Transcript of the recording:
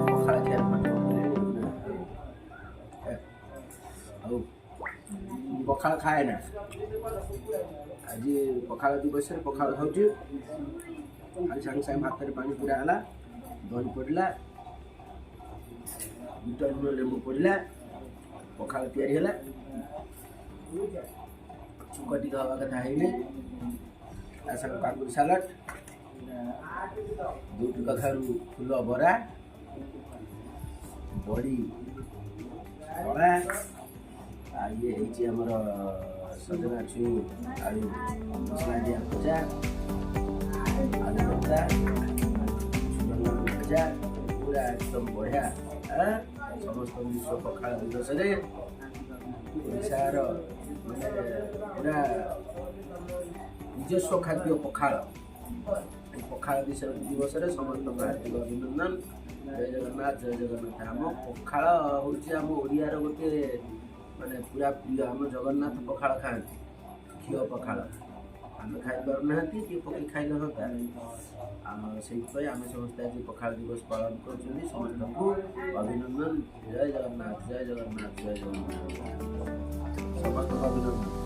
ପଖାଳ ଖିଆର ଆଉ ପଖାଳ ଖାଏ ନା ଆଜି ପଖାଳ ଦିବସରେ ପଖାଳ ଖାଉଛି। ଆଜି ସାଙ୍ଗେ ସାଙ୍ଗେ ଭାତରେ ପାଣି ପୁରା ହେଲା, ଦହି ପଡ଼ିଲା, ବିଟ ଲୁଣ ଲେମ୍ବୁ ପଡ଼ିଲା, ପଖାଳ ତିଆରି ହେଲା। ଛୁଙ୍କ ଟିକେ ହେବା କଥା ହେଇନି, ତା ସାଙ୍ଗେ କାକୁଡ଼ି ସାଲାଡ଼, ଦୁଇଟି କଖାରୁ ଫୁଲ ବରା, ବଡ଼ି ଦଳା, ଇଏ ହେଇଛି ଆମର ସଜନା ଛୁଇଁ ଆଳୁ ମସଲା ଦିଆ ଭଜା, ଆଳୁ ଭର୍ତ୍ତା, ଝୁଡ଼ଙ୍ଗ ଭଜା, ପୁରା ଏକଦମ ବଢ଼ିଆ। ସମସ୍ତ ବିଶ୍ୱ ପଖାଳ ଦିବସରେ ଓଡ଼ିଶାର ମାନେ ପୁରା ନିଜସ୍ୱ ଖାଦ୍ୟ ପଖାଳ। এই ପଖାଳ ଦିବସରେ ସମସ୍ତଙ୍କ ହାର୍ଦ୍ଦିକ ଅଭିନନ୍ଦନ। ଜୟ ଜଗନ୍ନାଥ, ଜୟ ଜଗନ୍ନାଥ। ଆମ ପଖାଳ ହେଉଛି ଆମ ଓଡ଼ିଆର ଗୋଟେ ମାନେ ପୁରା ପ୍ରିୟ। ଆମ ଜଗନ୍ନାଥ ପଖାଳ ଖାଆନ୍ତି, ଘିଅ ପଖାଳ। ଆମେ ଖାଇପାରୁନାହାନ୍ତି, ଟିକେ ପକେଇ ଖାଇଲେ ହୁଅନ୍ତା। ସେଇଥିପାଇଁ ଆମେ ସମସ୍ତେ ଆଜି ପଖାଳ ଦିବସ ପାଳନ କରୁଛନ୍ତି। ସମସ୍ତଙ୍କୁ ଅଭିନନ୍ଦନ। ଜୟ ଜଗନ୍ନାଥ, ଜୟ ଜଗନ୍ନାଥ, ଜୟ ଜଗନ୍ନାଥ। ସମସ୍ତଙ୍କୁ ଅଭିନନ୍ଦନ।